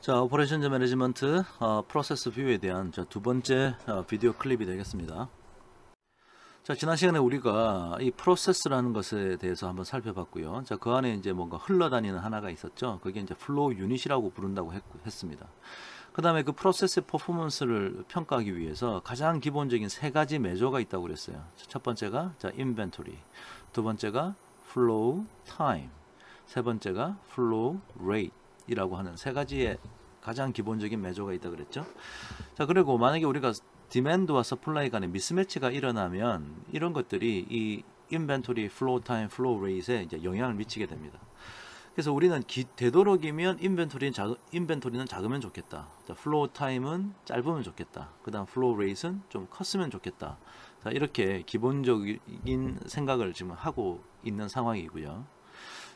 자, 오퍼레이션 매니지먼트 프로세스 뷰에 대한 두 번째 비디오 클립이 되겠습니다. 자, 지난 시간에 우리가 이 프로세스라는 것에 대해서 한번 살펴봤고요. 자, 그 안에 이제 뭔가 흘러다니는 하나가 있었죠. 그게 이제 플로우 유닛이라고 부른다고 했습니다. 그 다음에 그 프로세스의 퍼포먼스를 평가하기 위해서 가장 기본적인 세 가지 매저가 있다고 그랬어요. 첫 번째가 인벤토리, 두 번째가 플로우 타임, 세 번째가 플로우 레이트이라고 하는 세 가지의 가장 기본적인 매저가 있다 그랬죠. 자, 그리고 만약에 우리가 디맨드와 서플라이 간의 미스매치가 일어나면 이런 것들이 이 인벤토리, 플로우 타임, 플로우 레이트에 이제 영향을 미치게 됩니다. 그래서 우리는 되도록이면 인벤토리는 작으면 좋겠다. 자, 플로우 타임은 짧으면 좋겠다. 그 다음 플로우 레이트는 좀 컸으면 좋겠다. 자, 이렇게 기본적인 생각을 지금 하고 있는 상황이고요.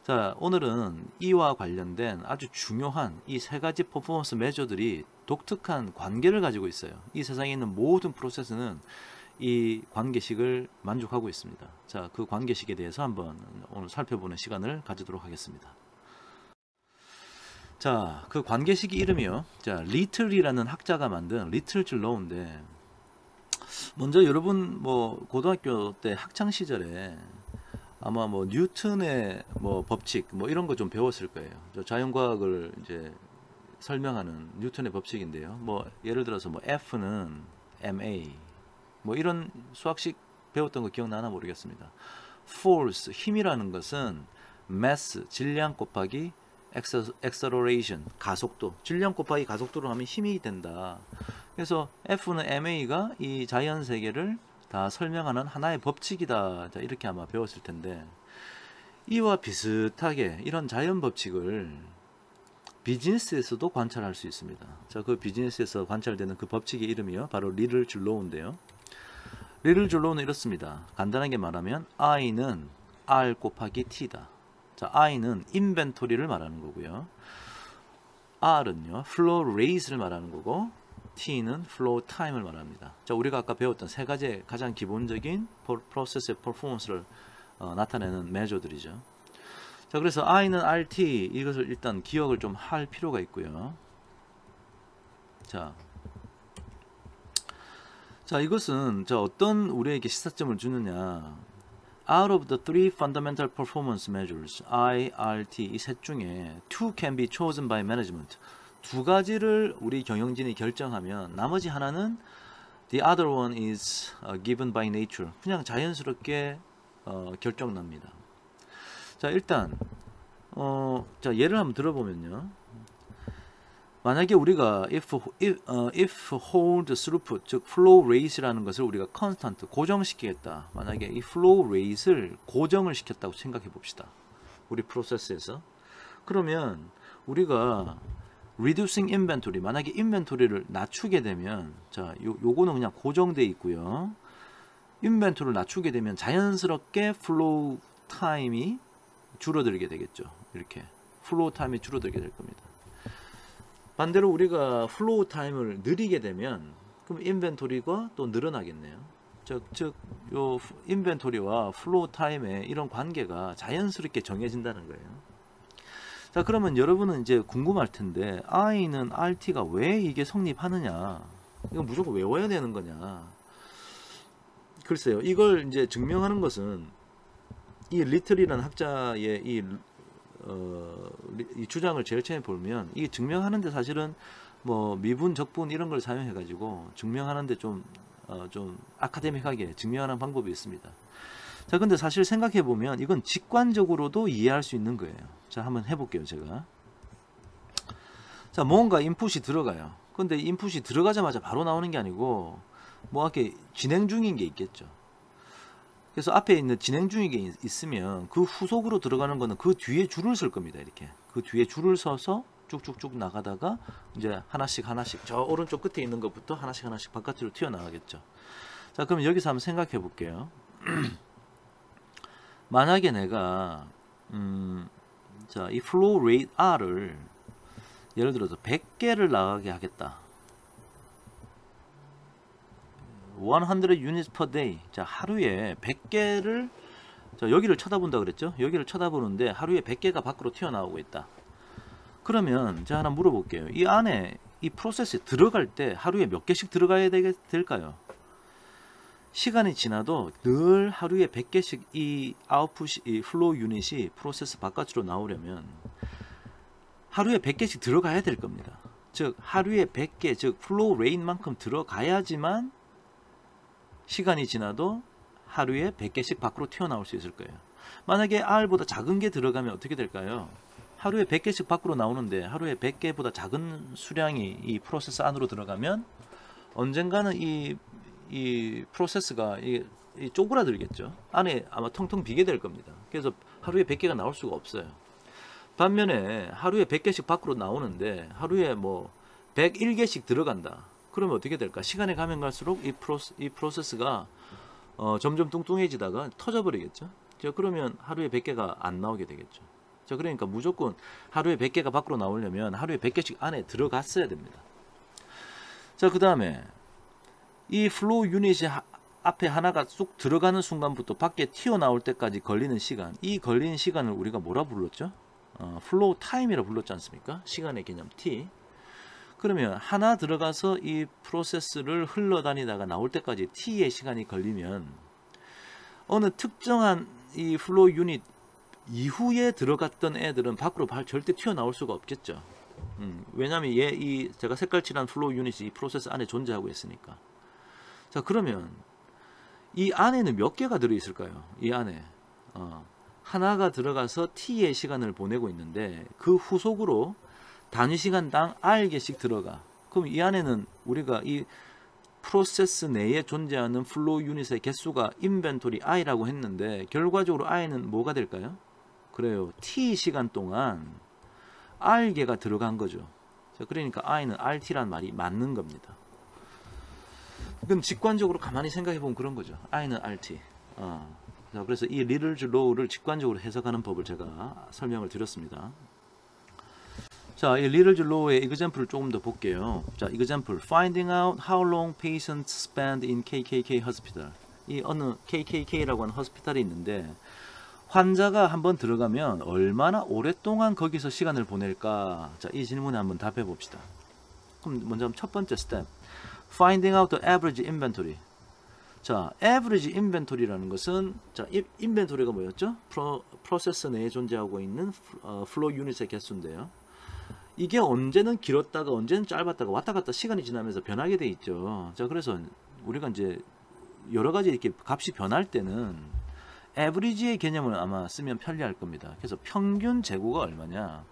자, 오늘은 이와 관련된 아주 중요한 이 세 가지 퍼포먼스 매저들이 독특한 관계를 가지고 있어요. 이 세상에 있는 모든 프로세스는 이 관계식을 만족하고 있습니다. 자, 그 관계식에 대해서 한번 오늘 살펴보는 시간을 가지도록 하겠습니다. 자, 그 관계식이 이름이요. 자, 리틀이라는 학자가 만든 리틀 질러인데, 먼저 여러분 고등학교 때 학창 시절에 아마 뉴턴의 법칙 이런 거 좀 배웠을 거예요. 자연과학을 이제 설명하는 뉴턴의 법칙인데요. 예를 들어서 F는 ma 이런 수학식 배웠던 거 기억나나 모르겠습니다. force 힘이라는 것은 mass 질량 곱하기 acceleration 가속도, 질량 곱하기 가속도로 하면 힘이 된다. 그래서 F는 ma가 이 자연 세계를 다 설명하는 하나의 법칙이다. 자, 이렇게 아마 배웠을 텐데, 이와 비슷하게 이런 자연 법칙을 비즈니스에서도 관찰할 수 있습니다. 자, 그 비즈니스에서 관찰되는 그 법칙의 이름이요, 바로 리틀 줄로우인데요. 리틀 줄로우는 이렇습니다. 간단하게 말하면 I는 R 곱하기 T다. 자, I는 인벤토리를 말하는 거고요. R은요, 플로우 레이스를 말하는 거고, T는 플로우 타임을 말합니다. 자, 우리가 아까 배웠던 세 가지의 가장 기본적인 프로세스의 퍼포먼스를 나타내는 매저들이죠. 자, 그래서 I는 RT, 이것을 일단 기억을 좀 할 필요가 있고요. 자, 이것은 어떤 우리에게 시사점을 주느냐. Out of the three fundamental performance measures, I, RT, 이 셋 중에 two can be chosen by management. 두 가지를 우리 경영진이 결정하면 나머지 하나는 the other one is given by nature. 그냥 자연스럽게 결정납니다. 자, 일단 자, 예를 한번 들어보면요. 만약에 우리가 if hold throughput, 즉 flow rate라는 것을 우리가 constant, 고정시키겠다. 만약에 이 flow rate를 고정을 시켰다고 생각해 봅시다. 우리 프로세스에서. 그러면 우리가 reducing inventory, 만약에 인벤토리를 낮추게 되면, 자, 요거는 그냥 고정되어 있고요. 인벤토리를 낮추게 되면 자연스럽게 플로우 타임이 줄어들게 되겠죠. 이렇게 플로우 타임이 줄어들게 될 겁니다. 반대로 우리가 플로우 타임을 느리게 되면 그럼 인벤토리가 또 늘어나겠네요. 즉 요 인벤토리와 플로우 타임의 이런 관계가 자연스럽게 정해진다는 거예요. 자, 그러면 여러분은 이제 궁금할 텐데, I는 RT가 왜 이게 성립하느냐? 이거 무조건 외워야 되는 거냐? 글쎄요, 이걸 이제 증명하는 것은 이 리틀이라는 학자의 이 주장을 제일 처음에 보면, 이게 증명하는데 사실은 미분, 적분 이런 걸 사용해 가지고 증명하는데 좀 아카데믹하게 증명하는 방법이 있습니다. 자, 근데 사실 생각해 보면 이건 직관적으로도 이해할 수 있는 거예요. 자, 한번 해볼게요, 제가. 자, 뭔가 인풋이 들어가요. 근데 인풋이 들어가자마자 바로 나오는 게 아니고 이렇게 진행 중인 게 있겠죠. 그래서 앞에 있는 진행 중인 게 있으면 그 후속으로 들어가는 거는 그 뒤에 줄을 쓸 겁니다. 이렇게 그 뒤에 줄을 서서 쭉쭉쭉 나가다가 이제 하나씩 저 오른쪽 끝에 있는 것부터 하나씩 바깥으로 튀어나가겠죠. 자, 그럼 여기서 한번 생각해 볼게요. 만약에 내가 자, 이 flow rate R을 예를 들어서 100개를 나가게 하겠다. 100 units per day. 자, 하루에 100개를, 자, 여기를 쳐다본다 그랬죠? 여기를 쳐다보는데 하루에 100개가 밖으로 튀어나오고 있다. 그러면 제가 하나 물어볼게요. 이 안에 이 프로세스에 들어갈 때 하루에 몇 개씩 들어가야 될까요? 시간이 지나도 늘 하루에 100개씩 이 아웃풋, 이 플로우 유닛이 프로세스 바깥으로 나오려면 하루에 100개씩 들어가야 될 겁니다. 즉 하루에 100개, 즉 플로우 레인만큼 들어가야지만 시간이 지나도 하루에 100개씩 밖으로 튀어나올 수 있을 거예요. 만약에 R보다 작은 게 들어가면 어떻게 될까요? 하루에 100개씩 밖으로 나오는데 하루에 100개보다 작은 수량이 이 프로세스 안으로 들어가면 언젠가는 이 프로세스가 이 쪼그라들겠죠. 안에 아마 텅텅 비게 될 겁니다. 그래서 하루에 100개가 나올 수가 없어요. 반면에 하루에 100개씩 밖으로 나오는데 하루에 뭐 101개씩 들어간다. 그러면 어떻게 될까? 시간이 가면 갈수록 이 프로세스가 점점 뚱뚱해지다가 터져버리겠죠. 자, 그러면 하루에 100개가 안 나오게 되겠죠. 자, 그러니까 무조건 하루에 100개가 밖으로 나오려면 하루에 100개씩 안에 들어갔어야 됩니다. 자, 그 다음에 이 플로우 유닛이 앞에 하나가 쑥 들어가는 순간부터 밖에 튀어나올 때까지 걸리는 시간, 이 걸리는 시간을 우리가 뭐라 불렀죠? 플로우 타임이라 불렀지 않습니까? 시간의 개념 T. 그러면 하나 들어가서 이 프로세스를 흘러다니다가 나올 때까지 T의 시간이 걸리면 어느 특정한 이 플로우 유닛 이후에 들어갔던 애들은 밖으로 절대 튀어나올 수가 없겠죠. 왜냐하면 제가 색깔 칠한 플로우 유닛이 이 프로세스 안에 존재하고 있으니까. 자, 그러면 이 안에는 몇 개가 들어있을까요? 이 안에 하나가 들어가서 T의 시간을 보내고 있는데 그 후속으로 단위 시간당 R개씩 들어가. 그럼 이 안에는 우리가 이 프로세스 내에 존재하는 플로우 유닛의 개수가 인벤토리 I라고 했는데 결과적으로 I는 뭐가 될까요? 그래요. T 시간 동안 R개가 들어간 거죠. 자, 그러니까 I는 RT란 말이 맞는 겁니다. 그럼 직관적으로 가만히 생각해 보면 그런 거죠. I는 RT. 자, 그래서 이 리들즈 로우를 직관적으로 해석하는 법을 제가 설명을 드렸습니다. 자, 이 리들즈 로우의 example을 조금 더 볼게요. 자, example. Finding out how long patients spend in KKK hospital. 이 어느 KKK라고 하는 호스피탈이 있는데 환자가 한번 들어가면 얼마나 오랫동안 거기서 시간을 보낼까? 자, 이 질문에 한번 답해 봅시다. 그럼 먼저 첫 번째 스텝. Finding out the average inventory. 자, average inventory라는 것은 자, 인벤토리가 뭐였죠? 프로세스 내에 존재하고 있는 플로우 유닛의 개수인데요. 이게 언제는 길었다가 언제는 짧았다가 왔다 갔다 시간이 지나면서 변하게 돼 있죠. 자, 그래서 우리가 이제 여러 가지 이렇게 값이 변할 때는 average의 개념을 아마 쓰면 편리할 겁니다. 그래서 평균 재고가 얼마냐?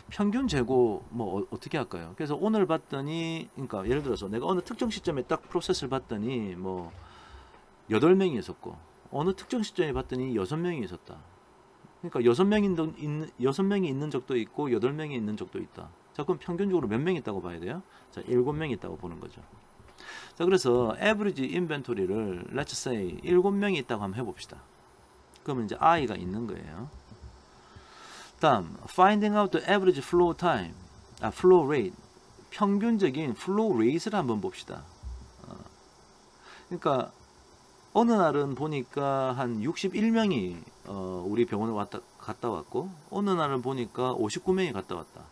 평균 재고 뭐 어떻게 할까요? 그래서 오늘 봤더니 그러니까 예를 들어서 내가 어느 특정 시점에 딱 프로세스를 봤더니 뭐 8명이 있었고 어느 특정 시점에 봤더니 6명이 있었다. 그러니까 6명이 있는 적도 있고 8명이 있는 적도 있다. 자, 그럼 평균적으로 몇 명 있다고 봐야 돼요? 자, 7명 있다고 보는 거죠. 자, 그래서 average inventory를 let's say 7명이 있다고 한번 해봅시다. 그러면 이제 I가 있는 거예요. 다음 finding out the average flow time, flow rate, 평균적인 flow rate를 한번 봅시다. 그러니까 어느 날은 보니까 한 61명이 우리 병원을 갔다 왔고 어느 날은 보니까 59명이 갔다 왔다.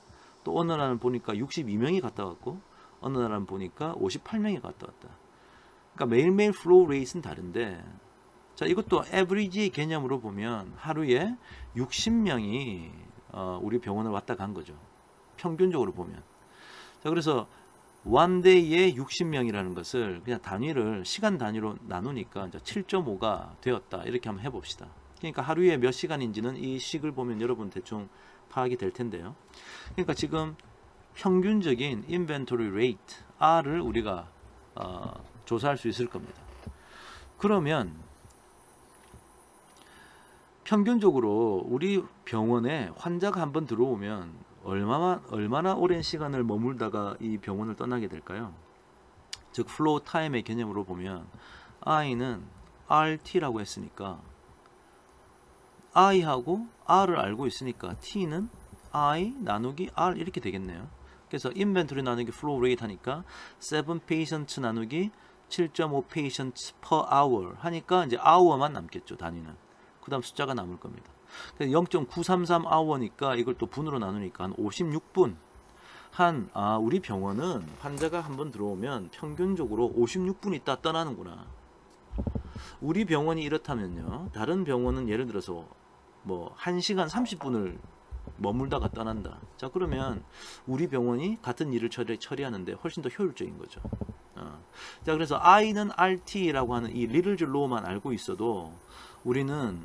또 어느 날은 보니까 62명이 갔다 왔고 어느 날은 보니까 58명이 갔다 왔다. 그러니까 매일매일 flow rate는 다른데 자, 이것도 average의 개념으로 보면 하루에 60명이 우리 병원을 왔다 간 거죠. 평균적으로 보면. 자, 그래서 one day에 60명이라는 것을 그냥 단위를 시간 단위로 나누니까 7.5가 되었다. 이렇게 한번 해봅시다. 그러니까 하루에 몇 시간인지는 이 식을 보면 여러분 대충 파악이 될 텐데요. 그러니까 지금 평균적인 inventory rate R을 우리가 조사할 수 있을 겁니다. 그러면 평균적으로 우리 병원에 환자가 한번 들어오면 얼마나 오랜 시간을 머물다가 이 병원을 떠나게 될까요? 즉 플로우 타임의 개념으로 보면 I는 RT라고 했으니까 I하고 R을 알고 있으니까 T는 I 나누기 R 이렇게 되겠네요. 그래서 인벤토리 나누기 플로우 레이트 하니까 7 patients 나누기 7.5 patients per hour 하니까 이제 hour만 남겠죠. 단위는. 그 다음 숫자가 남을 겁니다. 0.933hour니까 이걸 또 분으로 나누니까 한 56분. 우리 병원은 환자가 한번 들어오면 평균적으로 56분 있다 떠나는구나. 우리 병원이 이렇다면요. 다른 병원은 예를 들어서 뭐 1시간 30분을 머물다가 떠난다. 자, 그러면 우리 병원이 같은 일을 처리하는데 훨씬 더 효율적인 거죠. 자, 그래서 I는 RT라고 하는 이 리틀즈 로우만 알고 있어도 우리는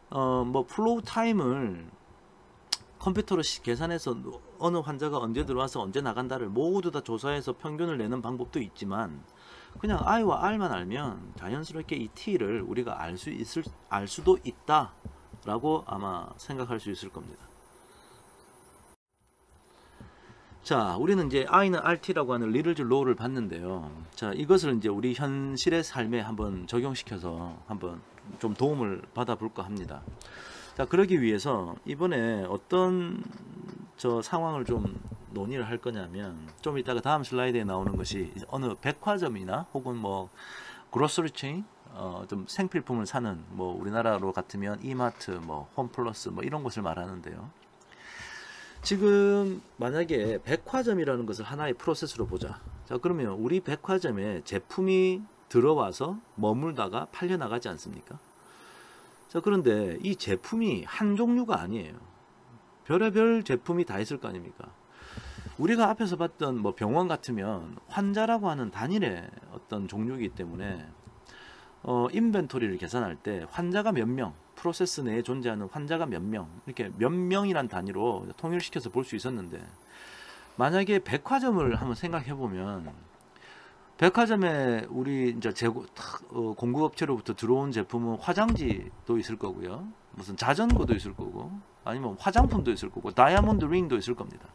뭐 플로우 타임을 컴퓨터로 계산해서 어느 환자가 언제 들어와서 언제 나간다를 모두 다 조사해서 평균을 내는 방법도 있지만 그냥 I와 R만 알면 자연스럽게 이 T를 우리가 알 수도 있다라고 아마 생각할 수 있을 겁니다. 자, 우리는 이제 I는 RT라고 하는 리틀즈 로우를 봤는데요. 자, 이것을 이제 우리 현실의 삶에 한번 적용시켜서 한번 좀 도움을 받아볼까 합니다. 자, 그러기 위해서 이번에 어떤 상황을 좀 논의를 할 거냐면 좀 이따가 다음 슬라이드에 나오는 것이 어느 백화점이나 혹은 뭐 그로서리 체인 좀 생필품을 사는 뭐 우리나라로 같으면 이마트, 뭐 홈플러스 뭐 이런 곳을 말하는데요. 지금 만약에 백화점이라는 것을 하나의 프로세스로 보자. 자, 그러면 우리 백화점에 제품이 들어와서 머물다가 팔려 나가지 않습니까? 자, 그런데 이 제품이 한 종류가 아니에요. 별의별 제품이 다 있을 거 아닙니까? 우리가 앞에서 봤던 뭐 병원 같으면 환자라고 하는 단일의 어떤 종류이기 때문에 인벤토리를 계산할 때 환자가 몇 명, 프로세스 내에 존재하는 환자가 몇 명, 이렇게 몇 명이란 단위로 통일시켜서 볼 수 있었는데 만약에 백화점을 한번 생각해 보면 백화점에 우리 이제 공급업체로부터 들어온 제품은 화장지도 있을 거고요. 무슨 자전거도 있을 거고, 아니면 화장품도 있을 거고, 다이아몬드 링도 있을 겁니다.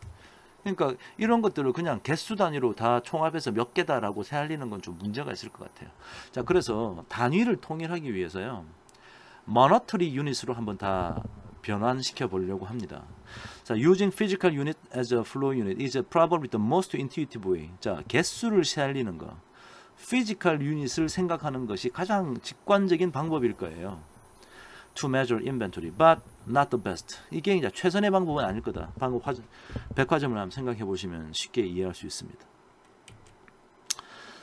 그러니까 이런 것들을 그냥 개수 단위로 다 총합해서 몇 개다라고 세알리는 건 좀 문제가 있을 것 같아요. 자, 그래서 단위를 통일하기 위해서요. monetary unit으로 한번 다 변환시켜 보려고 합니다. 자, using physical unit as a flow unit is probably the most intuitive way. 자, 개수를 세알리는 거. physical unit을 생각하는 것이 가장 직관적인 방법일 거예요. to measure inventory, but not the best. 이게 이제 최선의 방법은 아닐 거다. 방금 백화점을 한번 생각해 보시면 쉽게 이해할 수 있습니다.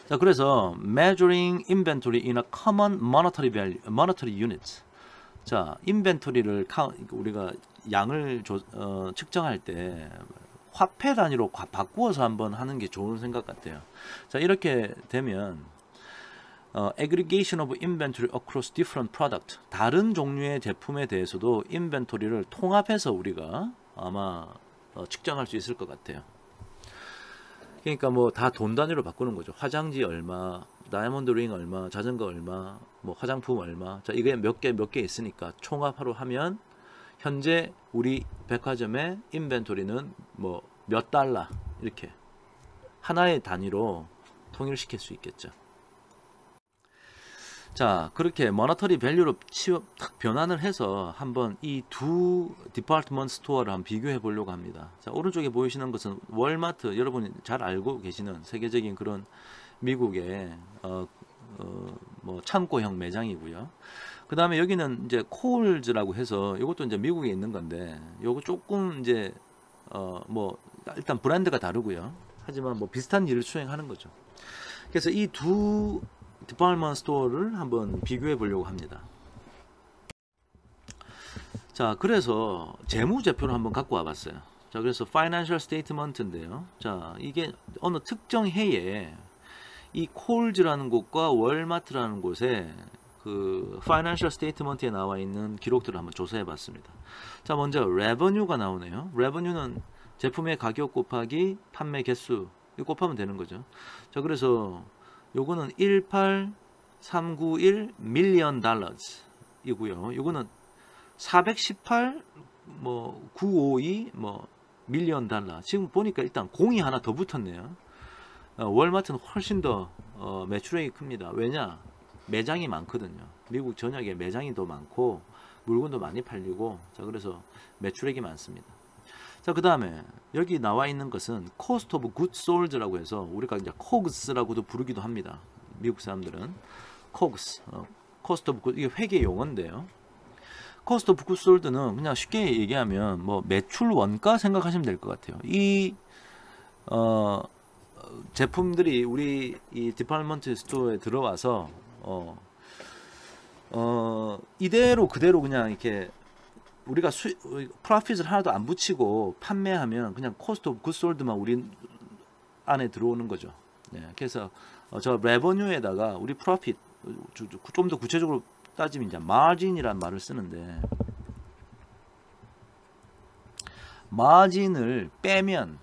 자, 그래서 measuring inventory in a common monetary unit. 자, 인벤토리를 우리가 양을 측정할 때 화폐 단위로 바꾸어서 한번 하는 게 좋은 생각 같아요. 자, 이렇게 되면 aggregation of inventory across different product. 다른 종류의 제품에 대해서도 인벤토리를 통합해서 우리가 아마 측정할 수 있을 것 같아요. 그러니까 뭐 다 돈 단위로 바꾸는 거죠. 화장지 얼마, 다이아몬드 링 얼마, 자전거 얼마, 뭐 화장품 얼마. 자, 이게 몇 개 있으니까 총합하러 하면 현재 우리 백화점의 인벤토리는 뭐 몇 달러 이렇게 하나의 단위로 통일시킬 수 있겠죠. 자, 그렇게 모니터리 밸류로 딱 변환을 해서 한번 이 두 디파트먼트 스토어를 한번 비교해 보려고 합니다. 자, 오른쪽에 보이시는 것은 월마트, 여러분이 잘 알고 계시는 세계적인 그런 미국의 뭐 창고형 매장이고요. 그 다음에 여기는 이제 콜즈라고 해서 이것도 이제 미국에 있는 건데 요거 조금 이제 뭐 일단 브랜드가 다르고요. 하지만 뭐 비슷한 일을 수행하는 거죠. 그래서 이 두 디파트먼트 스토어를 한번 비교해 보려고 합니다. 자, 그래서 재무제표를 한번 갖고 와봤어요. 자, 그래서 파이낸셜 스테이트먼트인데요. 자, 이게 어느 특정 해에 이 콜즈라는 곳과 월마트라는 곳에 그 파이낸셜 스테이트먼트에 나와 있는 기록들을 한번 조사해 봤습니다. 자, 먼저 레버뉴가 나오네요. 레버뉴는 제품의 가격 곱하기 판매 개수 이거 곱하면 되는 거죠. 자, 그래서 요거는 18391 밀리언 달러즈 이고요. 요거는 418 뭐 952 뭐 밀리언 달러. 지금 보니까 일단 공이 하나 더 붙었네요. 월마트는 훨씬 더 매출액이 큽니다. 왜냐? 매장이 많거든요. 미국 전역에 매장이 더 많고 물건도 많이 팔리고, 자, 그래서 매출액이 많습니다. 자, 그 다음에 여기 나와 있는 것은 cost of goods sold라고 해서 우리가 이제 COGS라고도 부르기도 합니다. 미국 사람들은 COGS, cost of goods, 이게 회계 용어인데요. 코스트 오브 굿즈 솔드는 그냥 쉽게 얘기하면 뭐 매출 원가 생각하시면 될 것 같아요. 이 제품들이 우리 이 디파트먼트 스토어에 들어와서 이대로 그대로 그냥 이렇게 우리가 프로핏을 하나도 안 붙이고 판매하면 그냥 코스트 오브 굿즈 솔드만 우리 안에 들어오는 거죠. 네, 그래서 저 레버뉴에다가 우리 프로핏 좀 더 구체적으로 따지면 이제 마진이란 말을 쓰는데, 마진을 빼면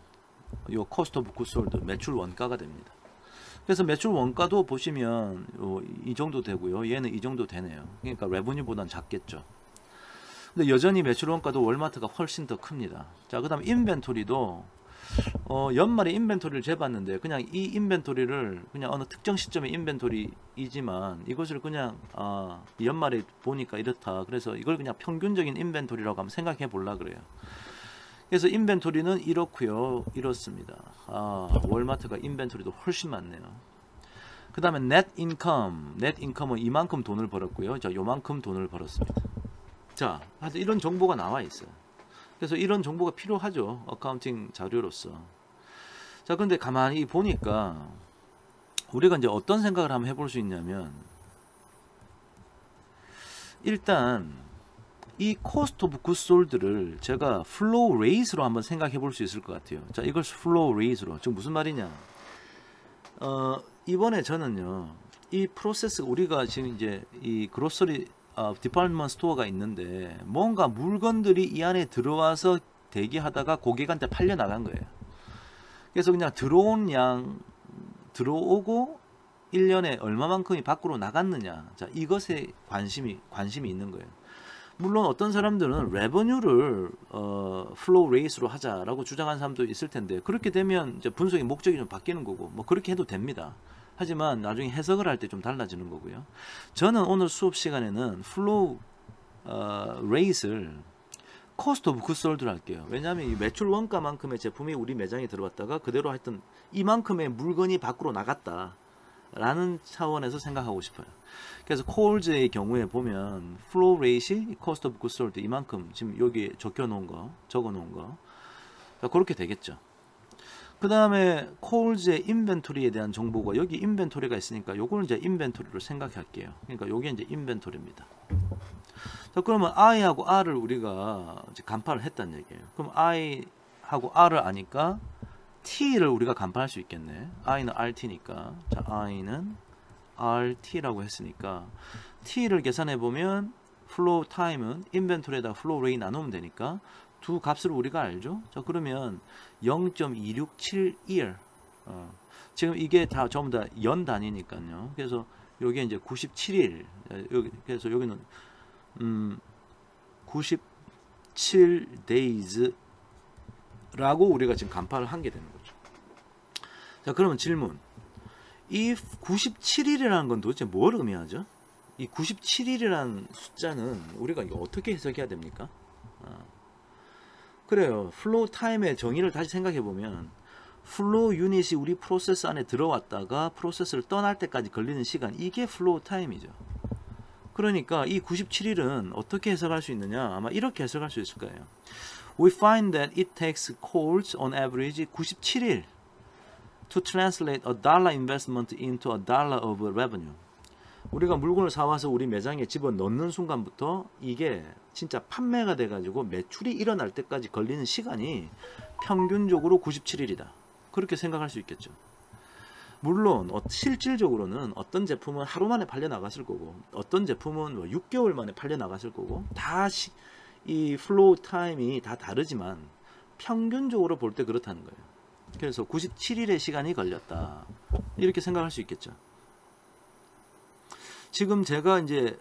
요 코스트 오브 굿즈 솔드 매출 원가가 됩니다. 그래서 매출 원가도 보시면 이 정도 되고요. 얘는 이 정도 되네요. 그러니까 레버뉴보다는 작겠죠. 근데 여전히 매출 원가도 월마트가 훨씬 더 큽니다. 자, 그다음 인벤토리도 연말에 인벤토리를 재봤는데 그냥 이 인벤토리를 그냥 어느 특정 시점의 인벤토리이지만 이것을 그냥 연말에 보니까 이렇다. 그래서 이걸 그냥 평균적인 인벤토리라고 한번 생각해 보려 그래요. 그래서 인벤토리는 이렇고요, 이렇습니다. 월마트가 인벤토리도 훨씬 많네요. 그 다음에 net income은 이만큼 돈을 벌었고요. 자, 요만큼 돈을 벌었습니다. 자, 하여튼 이런 정보가 나와 있어요. 그래서 이런 정보가 필요하죠, 어카운팅 자료로서. 자, 근데 가만히 보니까 우리가 이제 어떤 생각을 한번 해볼 수 있냐면, 일단 이 코스트 오브 굿즈 솔드를 제가 플로우 레이스로 한번 생각해 볼 수 있을 것 같아요. 자, 이걸 플로우 레이스로. 지금 무슨 말이냐? 이번에 저는요, 이 프로세스, 우리가 지금 이제 이 그로서리 디파트먼트 스토어가 있는데 뭔가 물건들이 이 안에 들어와서 대기하다가 고객한테 팔려 나간 거예요. 그래서 그냥 들어온 양, 들어오고 1년에 얼마만큼이 밖으로 나갔느냐, 자, 이것에 관심이 있는 거예요. 물론 어떤 사람들은 레버뉴를 플로우 레이스로 하자라고 주장하는 사람도 있을 텐데, 그렇게 되면 이제 분석의 목적이 좀 바뀌는 거고, 뭐 그렇게 해도 됩니다. 하지만 나중에 해석을 할 때 좀 달라지는 거고요. 저는 오늘 수업 시간에는 플로우 레이스를 코스트 오브 굿즈 솔드로 할게요. 왜냐하면 이 매출 원가만큼의 제품이 우리 매장에 들어왔다가 그대로 하여튼 이만큼의 물건이 밖으로 나갔다 라는 차원에서 생각하고 싶어요. 그래서 콜즈의 경우에 보면 플로우 레이시 코스트 오브 굿즈 솔드 이만큼 지금 여기 적어 놓은 거 그렇게 되겠죠. 그 다음에 콜즈의 인벤토리에 대한 정보가, 여기 인벤토리가 있으니까 요거는 이제 인벤토리로 생각할게요. 그러니까 요게 이제 인벤토리입니다. 자, 그러면 I하고 R을 우리가 이제 간파를 했다는 얘기예요. 그럼 I하고 R을 아니까 T를 우리가 간파할 수 있겠네. I는 RT니까. 자, I는 RT라고 했으니까 T를 계산해 보면 플로우 타임은 인벤토리에다 플로우 레이 나누면 되니까 두 값을 우리가 알죠. 자, 그러면 0.2671 지금 이게 다 전부 다 연 단위니까요. 그래서 여기 이제 97일, 그래서 여기는 97 days 라고 우리가 지금 간파를 한 게 되는 거죠. 자, 그러면 질문, 이 97일이라는 건 도대체 뭘 의미하죠? 이 97일이라는 숫자는 우리가 이거 어떻게 해석해야 됩니까? 그래요. 플로우 타임의 정의를 다시 생각해 보면 플로우 유닛이 우리 프로세스 안에 들어왔다가 프로세스를 떠날 때까지 걸리는 시간, 이게 플로우 타임이죠. 그러니까 이 97일은 어떻게 해석할 수 있느냐? 아마 이렇게 해석할 수 있을 거예요. We find that it takes calls on average 97일 to translate a dollar investment into a dollar of revenue. 우리가 물건을 사와서 우리 매장에 집어넣는 순간부터 이게 진짜 판매가 돼가지고 매출이 일어날 때까지 걸리는 시간이 평균적으로 97일이다. 그렇게 생각할 수 있겠죠. 물론 실질적으로는 어떤 제품은 하루 만에 팔려 나갔을 거고, 어떤 제품은 뭐 6개월 만에 팔려 나갔을 거고, 다 이 플로우 타임이 다 다르지만 평균적으로 볼 때 그렇다는 거예요. 그래서 97일의 시간이 걸렸다, 이렇게 생각할 수 있겠죠. 지금 제가 이제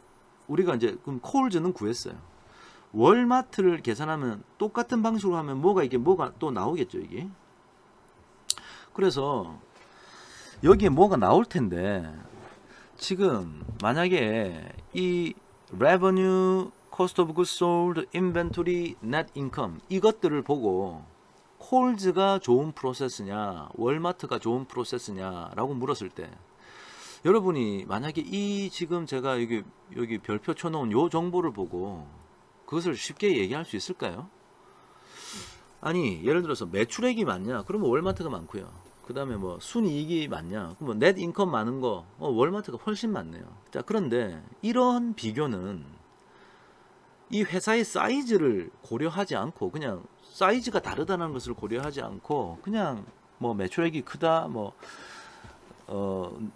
우리가 이제 그럼 콜즈는 구했어요. 월마트를 계산하면 똑같은 방식으로 하면 뭐가 또 나오겠죠, 이게. 그래서 여기에 뭐가 나올 텐데, 지금 만약에 이 revenue, cost of goods sold, inventory, net income 이것들을 보고 콜즈가 좋은 프로세스냐, 월마트가 좋은 프로세스냐라고 물었을 때, 여러분이 만약에 이 지금 제가 여기 별표 쳐놓은 요 정보를 보고 그것을 쉽게 얘기할 수 있을까요? 아니 예를 들어서 매출액이 많냐? 그러면 월마트가 많고요. 그 다음에 뭐 순이익이 많냐? 그러면 넷 인컴 많은 거 월마트가 훨씬 많네요. 자, 그런데 이런 비교는 이 회사의 사이즈를 고려하지 않고 그냥 사이즈가 다르다는 것을 고려하지 않고 그냥 뭐 매출액이 크다, 뭐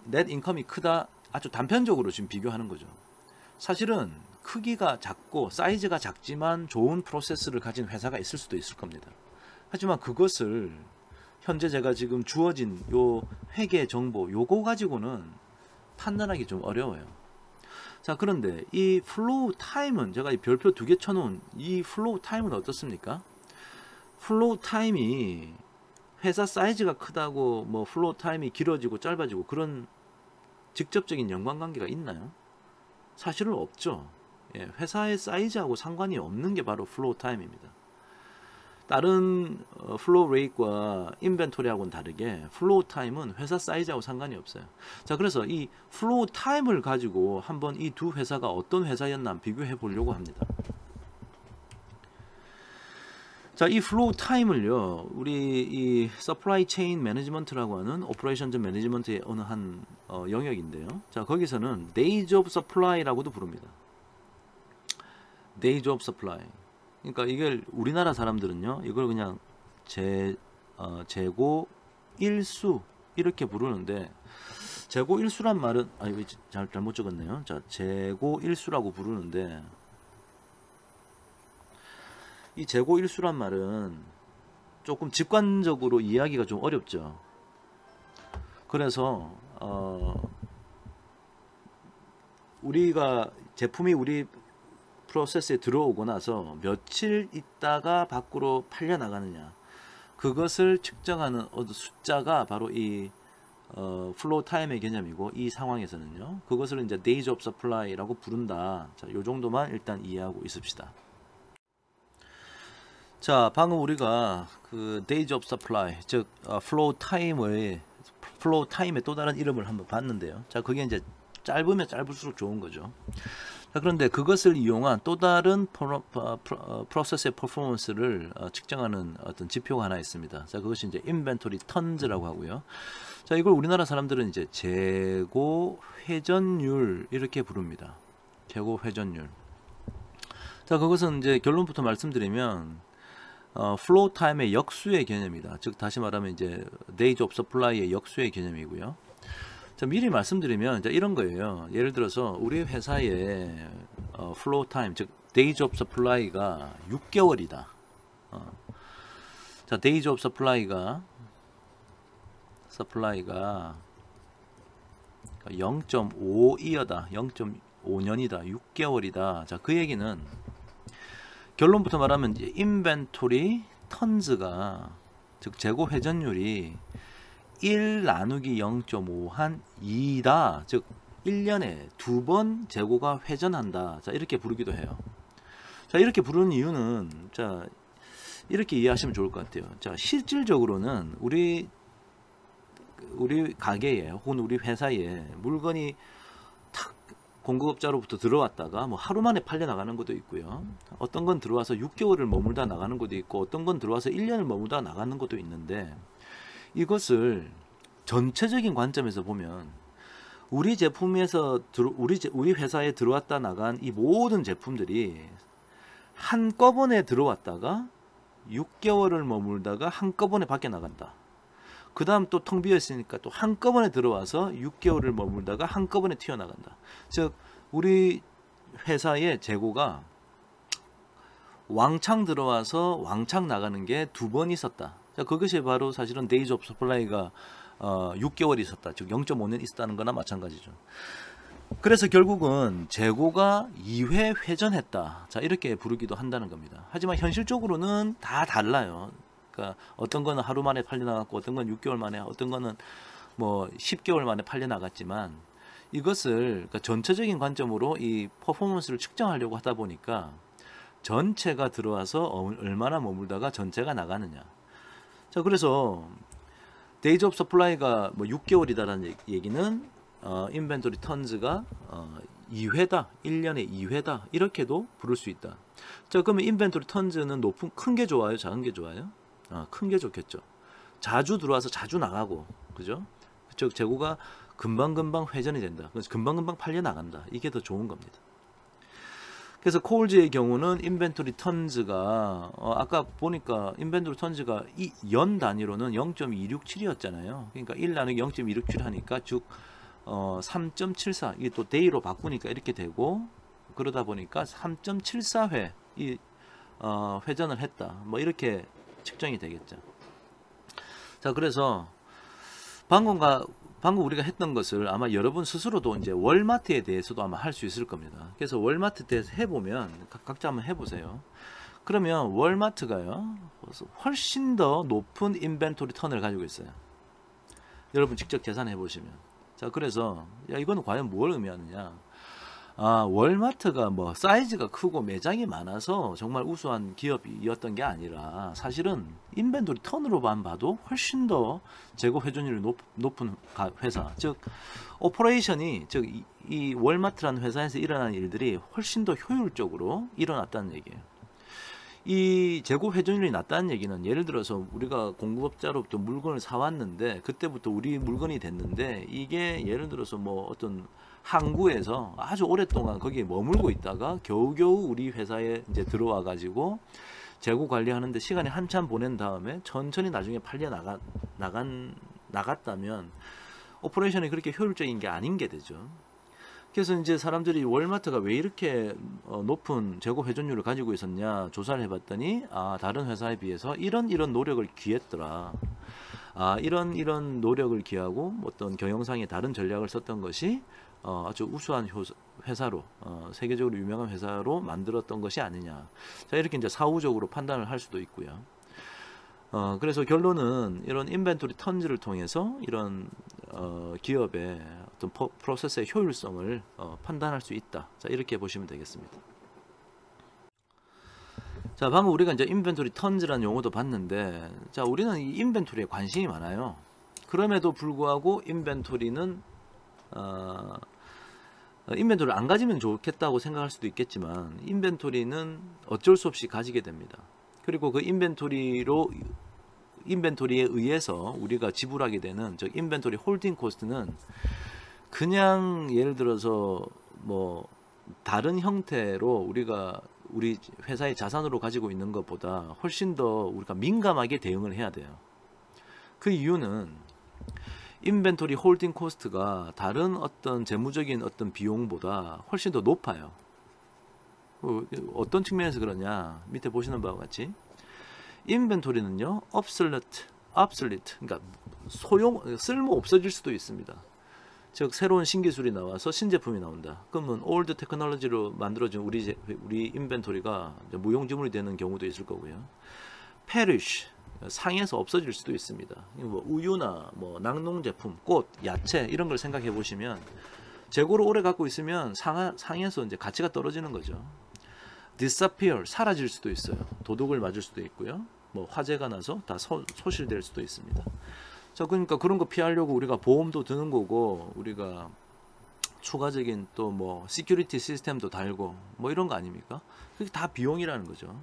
넷 인컴이 크다, 아주 단편적으로 지금 비교하는 거죠. 사실은 크기가 작고 사이즈가 작지만 좋은 프로세스를 가진 회사가 있을 수도 있을 겁니다. 하지만 그것을 현재 제가 지금 주어진 요 회계 정보 요거 가지고는 판단하기 좀 어려워요. 자, 그런데 이 플로우 타임은 제가 이 별표 2개 쳐놓은 이 플로우 타임은 어떻습니까? 플로우 타임이 회사 사이즈가 크다고 뭐 플로우 타임이 길어지고 짧아지고 그런 직접적인 연관관계가 있나요? 사실은 없죠. 예, 회사의 사이즈하고 상관이 없는 게 바로 플로우 타임입니다. 다른 플로우 레이트와 인벤토리하고는 다르게 플로우 타임은 회사 사이즈하고 상관이 없어요. 자, 그래서 이 플로우 타임을 가지고 한번 이 두 회사가 어떤 회사였나 비교해 보려고 합니다. 자, 이 플로우 타임을요, 우리 이 서플라이 체인 매니지먼트라고 하는 오퍼레이션즈 매니지먼트의 어느 한 영역인데요. 자, 거기서는 days of supply라고도 부릅니다. days of supply. 그러니까 이걸 우리나라 사람들은요, 이걸 그냥 재고 일수 이렇게 부르는데, 재고 일수란 말은 이거 잘못 적었네요. 자, 재고 일수라고 부르는데, 이 재고 일수란 말은 조금 직관적으로 이해하기가 좀 어렵죠. 그래서 우리가 제품이 우리 프로세스에 들어오고 나서 며칠 있다가 밖으로 팔려 나가느냐, 그것을 측정하는 숫자가 바로 이 플로우 타임의 개념이고, 이 상황에서는요 그것을 이제 days of supply라고 부른다. 자, 요 정도만 일단 이해하고 있읍시다. 자, 방금 우리가 그 days of supply, 즉 플로우 타임의 또 다른 이름을 한번 봤는데요. 자, 그게 이제 짧으면 짧을수록 좋은 거죠. 자, 그런데 그것을 이용한 또 다른 프로세스의 퍼포먼스를 측정하는 어떤 지표가 하나 있습니다. 자, 그것이 이제 인벤토리 턴즈라고 하고요. 자, 이걸 우리나라 사람들은 이제 재고 회전율 이렇게 부릅니다. 재고 회전율. 자, 그것은 이제 결론부터 말씀드리면 플로우 타임의 역수의 개념이다. 즉 다시 말하면 이제 days of supply의 역수의 개념이고요. 자, 미리 말씀드리면 이제 이런 거예요. 예를 들어서 우리 회사의 플로우 타임, 즉 days of supply가 6개월이다. 자, days of supply가 0.52여다. 0.5년이다. 6개월이다. 자, 그 얘기는 결론부터 말하면 이제 인벤토리 턴즈가, 즉 재고 회전율이 1 나누기 0.5 한 2다. 즉 1년에 2번 재고가 회전한다. 자, 이렇게 부르기도 해요. 자, 이렇게 부르는 이유는, 자, 이렇게 이해하시면 좋을 것 같아요. 자, 실질적으로는 우리 가게에 혹은 우리 회사에 물건이 탁 공급업자로부터 들어왔다가 뭐 하루 만에 팔려 나가는 것도 있고요. 어떤 건 들어와서 6개월을 머물다 나가는 것도 있고, 어떤 건 들어와서 1년을 머물다 나가는 것도 있는데, 이것을 전체적인 관점에서 보면 우리 제품에서 우리 회사에 들어왔다 나간 이 모든 제품들이 한꺼번에 들어왔다가 6개월을 머물다가 한꺼번에 밖에 나간다. 그 다음 또 텅 비어 있으니까 또 한꺼번에 들어와서 6개월을 머물다가 한꺼번에 튀어나간다. 즉 우리 회사의 재고가 왕창 들어와서 왕창 나가는 게 2번 있었다. 자, 그것이 바로 사실은 days of supply가 6개월이 있었다. 즉 0.5년 있었다는 거나 마찬가지죠. 그래서 결국은 재고가 2회 회전했다. 자, 이렇게 부르기도 한다는 겁니다. 하지만 현실적으로는 다 달라요. 그러니까 어떤 거는 하루 만에 팔려 나갔고, 어떤 건 6개월 만에, 어떤 거는 뭐 10개월 만에 팔려 나갔지만, 이것을 그러니까 전체적인 관점으로 이 퍼포먼스를 측정하려고 하다 보니까 전체가 들어와서 얼마나 머물다가 전체가 나가느냐. 자, 그래서 days of supply가 뭐 6개월이다라는 얘기는 인벤토리 턴즈가 2회다, 1년에 2회다 이렇게도 부를 수 있다. 자, 그러면 인벤토리 턴즈는 높은 큰 게 좋아요, 작은 게 좋아요? 큰 게 좋겠죠. 자주 들어와서 자주 나가고, 그죠? 즉 재고가 금방금방 회전이 된다. 그래서 금방금방 팔려 나간다. 이게 더 좋은 겁니다. 그래서 코올즈의 경우는 인벤토리 턴즈가 아까 보니까 인벤토리 턴즈가 이 연 단위로는 0.267이었잖아요. 그러니까 1 나누기 0.267 하니까 즉 3.74 이게 또 데이로 바꾸니까 이렇게 되고 그러다 보니까 3.74회 이 회전을 했다. 뭐 이렇게 측정이 되겠죠. 자, 그래서 방금 우리가 했던 것을 아마 여러분 스스로도 이제 월마트에 대해서도 아마 할 수 있을 겁니다. 그래서 월마트 대해서 해보면 각자 한번 해보세요. 그러면 월마트가요 훨씬 더 높은 인벤토리 턴을 가지고 있어요. 여러분 직접 계산해 보시면. 자, 그래서 야 이거는 과연 뭘 의미하느냐? 월마트가 뭐 사이즈가 크고 매장이 많아서 정말 우수한 기업이었던 게 아니라 사실은 인벤토리 턴으로만 봐도 훨씬 더 재고 회전율이 높은 회사, 즉 오퍼레이션이 즉 이 월마트라는 회사에서 일어난 일들이 훨씬 더 효율적으로 일어났다는 얘기예요. 이 재고 회전율이 낮다는 얘기는 예를 들어서 우리가 공급업자로부터 물건을 사왔는데 그때부터 우리 물건이 됐는데 이게 예를 들어서 뭐 어떤 항구에서 아주 오랫동안 거기에 머물고 있다가 겨우겨우 우리 회사에 이제 들어와 가지고 재고 관리하는데 시간이 한참 보낸 다음에 천천히 나중에 팔려 나갔다면 오퍼레이션이 그렇게 효율적인 게 아닌 게 되죠. 그래서 이제 사람들이 월마트가 왜 이렇게 높은 재고 회전율을 가지고 있었냐 조사를 해봤더니 다른 회사에 비해서 이런 노력을 기했더라. 이런 노력을 기하고 어떤 경영상의 다른 전략을 썼던 것이 아주 우수한 회사로 세계적으로 유명한 회사로 만들었던 것이 아니냐. 자, 이렇게 이제 사후적으로 판단을 할 수도 있고요. 그래서 결론은 이런 인벤토리 턴즈를 통해서 이런 기업의 어떤 프로세스의 효율성을 판단할 수 있다. 자, 이렇게 보시면 되겠습니다. 자, 방금 우리가 이제 인벤토리 턴즈라는 용어도 봤는데, 자, 우리는 이 인벤토리에 관심이 많아요. 그럼에도 불구하고 인벤토리는 인벤토리를 안 가지면 좋겠다고 생각할 수도 있겠지만 인벤토리는 어쩔 수 없이 가지게 됩니다. 그리고 그 인벤토리에 의해서 우리가 지불하게 되는 저 인벤토리 홀딩 코스트는 그냥 예를 들어서 뭐 다른 형태로 우리 회사의 자산으로 가지고 있는 것보다 훨씬 더 우리가 민감하게 대응을 해야 돼요. 그 이유는 인벤토리 홀딩 코스트가 다른 어떤 재무적인 어떤 비용보다 훨씬 더 높아요. 어떤 측면에서 그러냐? 밑에 보시는 바와 같이 인벤토리는요, obsolete, 그러니까 쓸모 없어질 수도 있습니다. 즉 새로운 신기술이 나와서 신제품이 나온다. 그러면 old 테크놀로지로 만들어진 우리 인벤토리가 무용지물이 되는 경우도 있을 거고요. perish, 상해서 없어질 수도 있습니다. 뭐 우유나 뭐 낙농 제품, 꽃, 야채 이런 걸 생각해 보시면 재고를 오래 갖고 있으면 상해서 이제 가치가 떨어지는 거죠. disappear, 사라질 수도 있어요. 도둑을 맞을 수도 있고요. 뭐 화재가 나서 다 소실될 수도 있습니다. 자, 그러니까 그런 거 피하려고 우리가 보험도 드는 거고 우리가 추가적인 또 뭐 시큐리티 시스템도 달고 뭐 이런 거 아닙니까? 그게 다 비용이라는 거죠.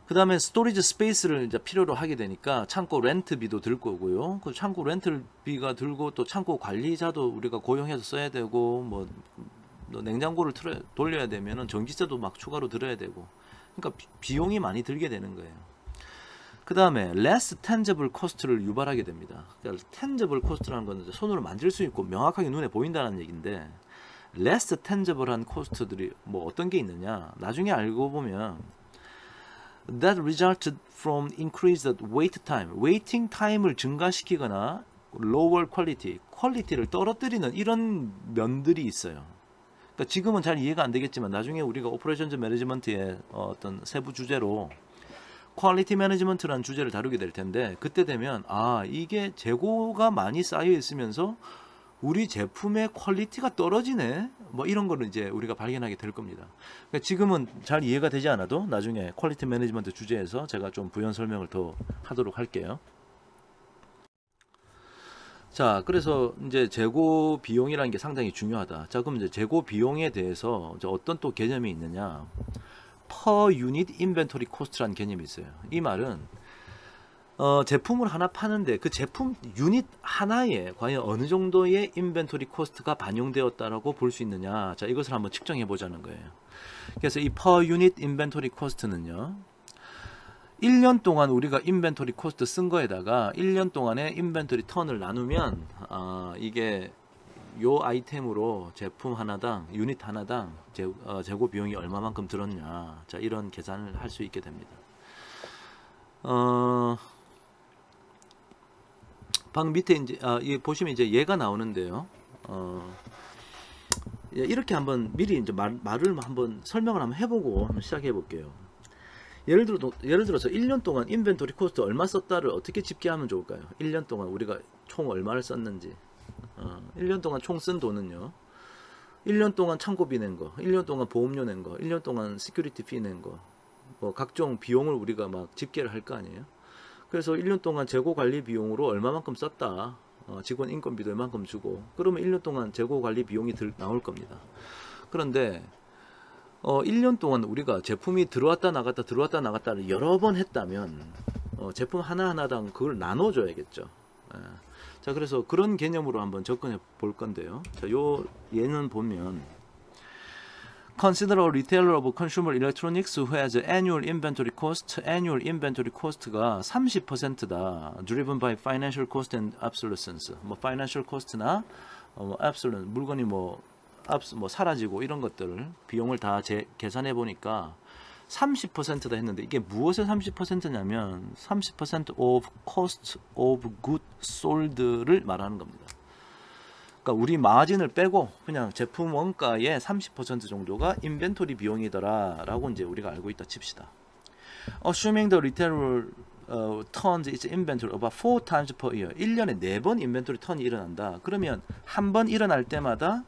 그 다음에 스토리지 스페이스를 이제 필요로 하게 되니까 창고 렌트비도 들 거고요. 그 창고 렌트비가 들고 또 창고 관리자도 우리가 고용해서 써야 되고 뭐 냉장고를 돌려야 되면은 전기세도 막 추가로 들어야 되고 그러니까 비용이 많이 들게 되는 거예요. 그 다음에 less tangible cost를 유발하게 됩니다. 그러니까 tangible cost라는 건 손으로 만질 수 있고 명확하게 눈에 보인다는 얘기인데 less tangible한 코스트들이 뭐 어떤 게 있느냐 나중에 알고 보면 that resulted from increased wait time, waiting time을 증가시키거나 lower quality, 퀄리티를 떨어뜨리는 이런 면들이 있어요. 그러니까 지금은 잘 이해가 안 되겠지만 나중에 우리가 오퍼레이션즈 매니지먼트의 어떤 세부 주제로 퀄리티 매니지먼트라는 주제를 다루게 될 텐데 그때 되면 이게 재고가 많이 쌓여 있으면서 우리 제품의 퀄리티가 떨어지네 뭐 이런 거를 이제 우리가 발견하게 될 겁니다. 그러니까 지금은 잘 이해가 되지 않아도 나중에 퀄리티 매니지먼트 주제에서 제가 좀 부연 설명을 더 하도록 할게요. 자, 그래서 이제 재고 비용이라는 게 상당히 중요하다. 자, 그럼 이제 재고 비용에 대해서 이제 어떤 또 개념이 있느냐? per unit inventory cost라는 개념이 있어요. 이 말은 제품을 하나 파는데 그 제품 유닛 하나에 과연 어느 정도의 인벤토리 코스트가 반영되었다라고 볼 수 있느냐. 자, 이것을 한번 측정해 보자는 거예요. 그래서 이 per unit inventory cost는요. 1년 동안 우리가 인벤토리 코스트 쓴 거에다가 1년 동안의 인벤토리 턴을 나누면 이게 요 아이템으로 제품 하나당 유닛 하나당 재고 비용이 얼마만큼 들었냐. 자, 이런 계산을 할 수 있게 됩니다. 방 밑에 이제 보시면 이제 얘가 나오는데요. 이렇게 한번 미리 이제 말을 한번 설명을 한번 해보고 한번 시작해 볼게요. 예를 들어서 1년 동안 인벤토리 코스트 얼마 썼다를 어떻게 집계하면 좋을까요? 1년 동안 우리가 총 얼마를 썼는지. 1년 동안 총 쓴 돈은요. 1년 동안 창고비 낸 거, 1년 동안 보험료 낸 거, 1년 동안 시큐리티 피 낸 거, 뭐 각종 비용을 우리가 막 집계를 할 거 아니에요. 그래서 1년 동안 재고 관리 비용으로 얼마만큼 썼다. 직원 인건비도 얼마만큼 주고. 그러면 1년 동안 재고 관리 비용이 나올 겁니다. 그런데 1년 동안 우리가 제품이 들어왔다 나갔다를 여러 번 했다면 제품 하나하나당 그걸 나눠줘야겠죠. 자, 그래서 그런 개념으로 한번 접근해 볼 건데요. 자, 얘는 보면 Consider a retailer of consumer electronics who has annual inventory cost. annual inventory cost가 30%다. driven by financial cost and obsolescence. 뭐 financial cost나 obsolescence 물건이 뭐 사라지고 이런 것들을 비용을 다 계산해 보니까 30%다 했는데 이게 무엇의 30%냐면 30% of cost of goods sold를 말하는 겁니다. 그러니까 우리 마진을 빼고 그냥 제품 원가의 30% 정도가 인벤토리 비용이더라 라고 이제 우리가 알고 있다 칩시다. Assuming the retailer turns its inventory about 4 times per year. 1년에 4번 인벤토리 턴이 일어난다. 그러면 한 번 일어날 때마다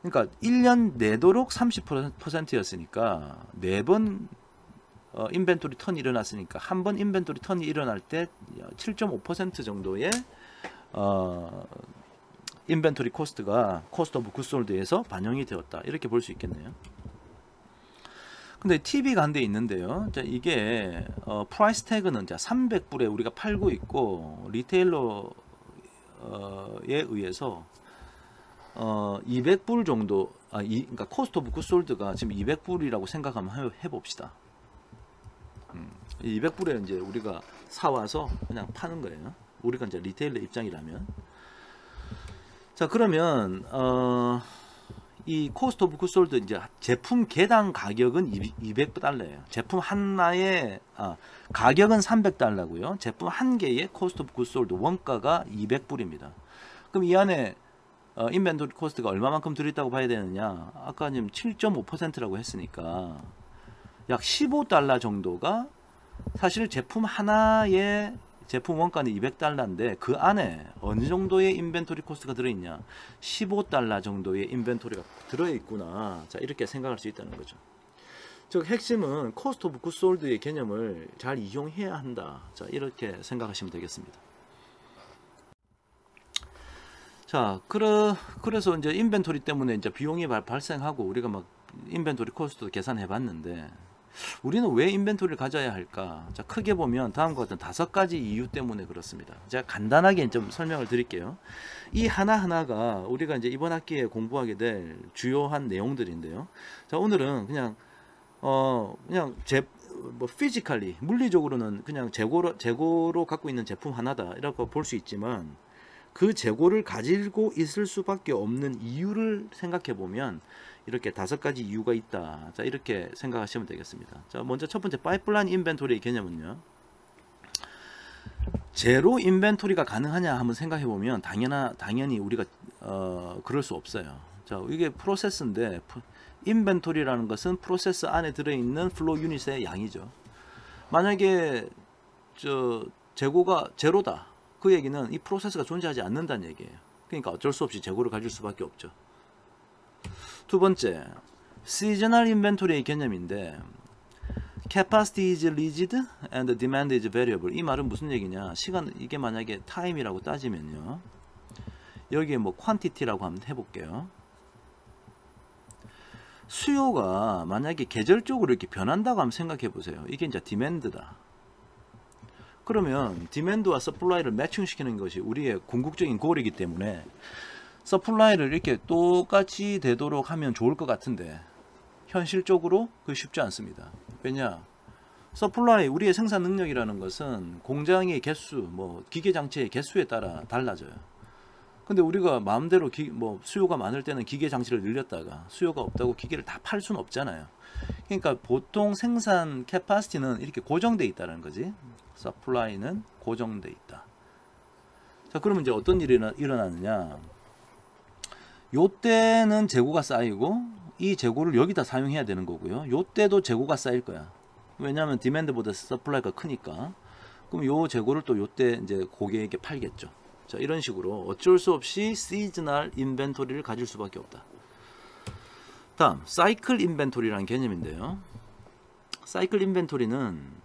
그러니까 1년 내도록 30%였으니까 4번 인벤토리 턴이 일어났으니까 한 번 인벤토리 턴이 일어날 때 7.5% 정도의 인벤토리 코스트가 코스트 오브 굿솔드에서 반영이 되었다. 이렇게 볼 수 있겠네요. 근데 TV가 한 대 있는데요. 자, 이게 프라이스 태그는 300불에 우리가 팔고 있고 리테일러에 의해서 200불 정도 그러니까 코스트 오브 굿솔드가 지금 200불이라고 생각하면 해봅시다. 200불에 이제 우리가 사와서 그냥 파는 거예요. 우리가 이제 리테일러 입장이라면. 자, 그러면 이 코스트 오브 굿솔드 이제 제품 개당 가격은 200달러예요. 제품 하나의 가격은 300달러고요. 제품 한 개의 코스트 오브 굿솔드 원가가 200불입니다. 그럼 이 안에 인벤토리 코스트가 얼마만큼 들어있다고 봐야 되느냐? 아까 지금 7.5%라고 했으니까 약 15달러 정도가 사실 제품 하나의 제품 원가는 200달러인데 그 안에 어느 정도의 인벤토리 코스트가 들어있냐? 15달러 정도의 인벤토리가 들어있구나. 자, 이렇게 생각할 수 있다는 거죠. 즉 핵심은 코스트 오브 굿솔드의 개념을 잘 이용해야 한다. 자, 이렇게 생각하시면 되겠습니다. 자, 그래서 이제 인벤토리 때문에 이제 비용이 발생하고 우리가 막 인벤토리 코스트 계산해 봤는데 우리는 왜 인벤토리를 가져야 할까? 자, 크게 보면 다음과 같은 5가지 이유 때문에 그렇습니다. 제가 간단하게 좀 설명을 드릴게요. 이 하나하나가 우리가 이제 이번 학기에 공부하게 될 주요한 내용들인데요. 자, 오늘은 그냥 피지컬리 물리적으로는 그냥 재고로 갖고 있는 제품 하나다 이라고 볼 수 있지만 그 재고를 가지고 있을 수밖에 없는 이유를 생각해 보면 이렇게 5가지 이유가 있다. 자, 이렇게 생각하시면 되겠습니다. 자, 먼저 첫 번째 파이프라인 인벤토리의 개념은요. 제로 인벤토리가 가능하냐 한번 생각해 보면 당연히 우리가 그럴 수 없어요. 자, 이게 프로세스인데 인벤토리라는 것은 프로세스 안에 들어 있는 플로우 유닛의 양이죠. 만약에 재고가 제로다. 그 얘기는 이 프로세스가 존재하지 않는다는 얘기예요. 그러니까 어쩔 수 없이 재고를 가질 수밖에 없죠. 두 번째, 시저널 인벤토리의 개념인데 capacity is rigid and demand is variable. 이 말은 무슨 얘기냐? 시간, 이게 만약에 time이라고 따지면요. 여기에 뭐 quantity라고 한번 해볼게요. 수요가 만약에 계절적으로 이렇게 변한다고 한번 생각해 보세요. 이게 이제 demand다. 그러면 demand와 supply를 매칭시키는 것이 우리의 궁극적인 골이기 때문에 supply를 이렇게 똑같이 되도록 하면 좋을 것 같은데 현실적으로 그게 쉽지 않습니다. 왜냐? supply, 우리의 생산 능력이라는 것은 공장의 개수, 뭐 기계 장치의 개수에 따라 달라져요. 근데 우리가 마음대로 뭐 수요가 많을 때는 기계 장치를 늘렸다가 수요가 없다고 기계를 다 팔 수는 없잖아요. 그러니까 보통 생산 캐파시티는 이렇게 고정돼 있다는 거지. supply는 고정돼 있다. 자, 그러면 이제 어떤 일이 일어나느냐? 요때는 재고가 쌓이고 이 재고를 여기다 사용해야 되는 거고요. 요때도 재고가 쌓일 거야. 왜냐하면 디맨드보다 서플라이가 크니까. 그럼 요 재고를 또 요때 이제 고객에게 팔겠죠. 자, 이런 식으로 어쩔 수 없이 시즈널 인벤토리를 가질 수밖에 없다. 다음, 사이클 인벤토리라는 개념인데요. 사이클 인벤토리는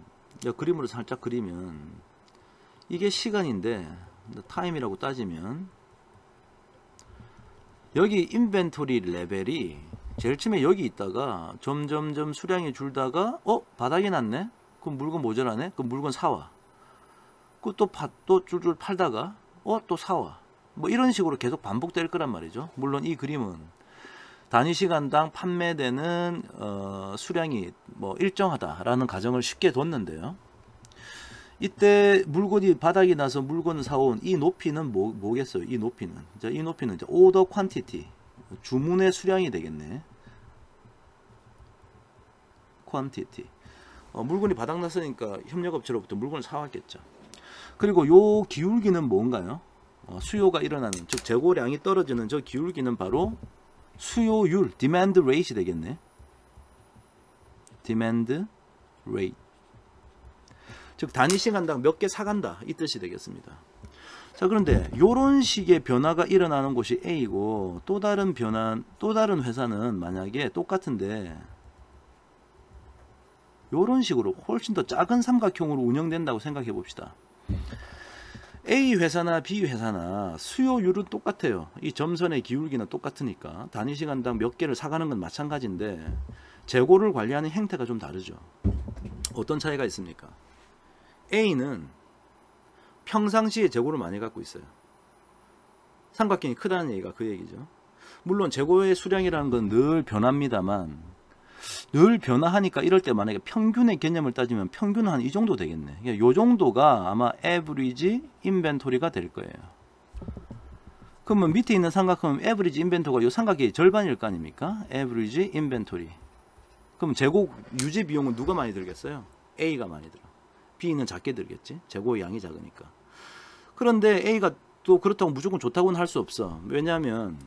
그림으로 살짝 그리면 이게 시간인데 타임이라고 따지면 여기 인벤토리 레벨이 제일 처음에 여기 있다가 점점점 수량이 줄다가 바닥이 났네? 그럼 물건 모자라네? 그럼 물건 사와. 또 줄줄 팔다가 또 사와. 뭐 이런 식으로 계속 반복될 거란 말이죠. 물론 이 그림은 단위 시간당 판매되는 수량이 뭐 일정하다라는 가정을 쉽게 뒀는데요. 이때 물건이 바닥이 나서 물건을 사온 이 높이는 뭐겠어요? 이 높이는. 자, 이 높이는 이제 order quantity, 주문의 수량이 되겠네. quantity. 물건이 바닥 났으니까 협력업체로부터 물건을 사왔겠죠. 그리고 요 기울기는 뭔가요? 수요가 일어나는, 즉 재고량이 떨어지는 저 기울기는 바로 수요율, demand rate이 되겠네. demand rate. 즉 단위 시간당 몇 개 사간다 이 뜻이 되겠습니다. 자, 그런데 요런 식의 변화가 일어나는 곳이 A고 또 다른 회사는 만약에 똑같은데 요런 식으로 훨씬 더 작은 삼각형으로 운영된다고 생각해 봅시다. A 회사나 B 회사나 수요율은 똑같아요. 이 점선의 기울기는 똑같으니까 단위 시간당 몇 개를 사가는 건 마찬가지인데 재고를 관리하는 행태가 좀 다르죠. 어떤 차이가 있습니까? A는 평상시에 재고를 많이 갖고 있어요. 삼각형이 크다는 얘기가 그 얘기죠. 물론 재고의 수량이라는 건 늘 변합니다만 늘 변화하니까 이럴 때 만약에 평균의 개념을 따지면 평균은 한 이 정도 되겠네. 이 정도가 아마 average inventory가 될 거예요. 그러면 밑에 있는 삼각형은 average inventory가 이 삼각형의 절반일 거 아닙니까? average inventory. 그럼 재고 유지 비용은 누가 많이 들겠어요? A가 많이 들어. B는 작게 들겠지. 재고의 양이 작으니까. 그런데 A가 또 그렇다고 무조건 좋다고는 할 수 없어. 왜냐하면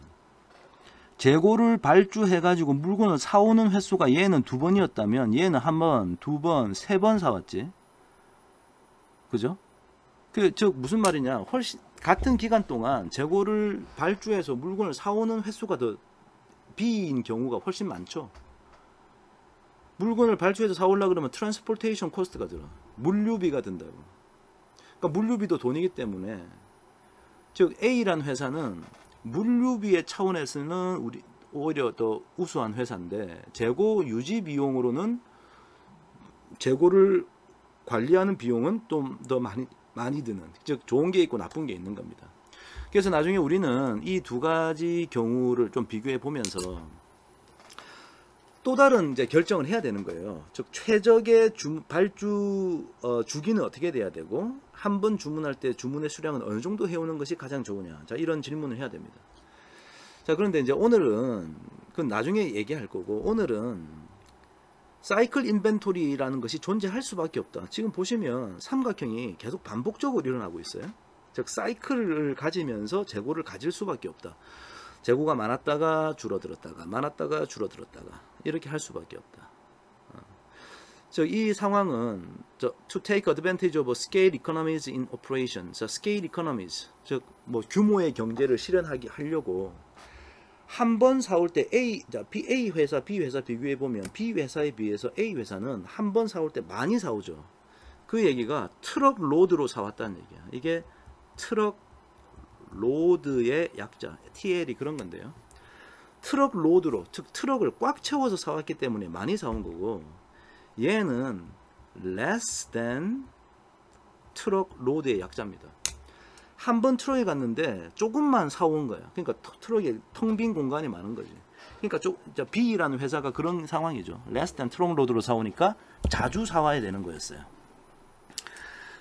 재고를 발주해 가지고 물건을 사오는 횟수가 얘는 2번이었다면 얘는 1번, 2번, 3번 사왔지. 그죠? 즉 무슨 말이냐? 훨씬 같은 기간 동안 재고를 발주해서 물건을 사오는 횟수가 더 B인 경우가 훨씬 많죠. 물건을 발주해서 사오려고 그러면 트랜스포테이션 코스트가 들어. 물류비가 든다고. 그러니까 물류비도 돈이기 때문에 즉 A라는 회사는 물류비의 차원에서는 오히려 더 우수한 회사인데 재고 유지 비용으로는 재고를 관리하는 비용은 좀 더 많이 드는, 즉 좋은 게 있고 나쁜 게 있는 겁니다. 그래서 나중에 우리는 이 두 가지 경우를 좀 비교해 보면서 또 다른 이제 결정을 해야 되는 거예요. 즉 최적의 발주 주기는 어떻게 돼야 되고 한 번 주문할 때 주문의 수량은 어느 정도 해오는 것이 가장 좋으냐. 자, 이런 질문을 해야 됩니다. 자, 그런데 이제 오늘은 그건 나중에 얘기할 거고 오늘은 사이클 인벤토리라는 것이 존재할 수밖에 없다. 지금 보시면 삼각형이 계속 반복적으로 일어나고 있어요. 즉 사이클을 가지면서 재고를 가질 수밖에 없다. 재고가 많았다가 줄어들었다가 많았다가 줄어들었다가 이렇게 할 수밖에 없다. 이 상황은 to take advantage of scale economies in operation. scale economies, 즉 뭐 규모의 경제를 실현하려고 한 번 사올 때 A 회사, B 회사 비교해 보면 B 회사에 비해서 A 회사는 한 번 사올 때 많이 사오죠. 그 얘기가 트럭 로드로 사왔다는 얘기야. 이게 트럭 로드의 약자 TL이 그런 건데요. 트럭 로드로, 즉 트럭을 꽉 채워서 사왔기 때문에 많이 사온 거고, 얘는 less than 트럭 로드의 약자입니다. 한 번 트럭에 갔는데 조금만 사온 거야. 그러니까 트럭에 텅 빈 공간이 많은 거지. 그러니까 B라는 회사가 그런 상황이죠. less than 트럭 로드로 사오니까 자주 사와야 되는 거였어요.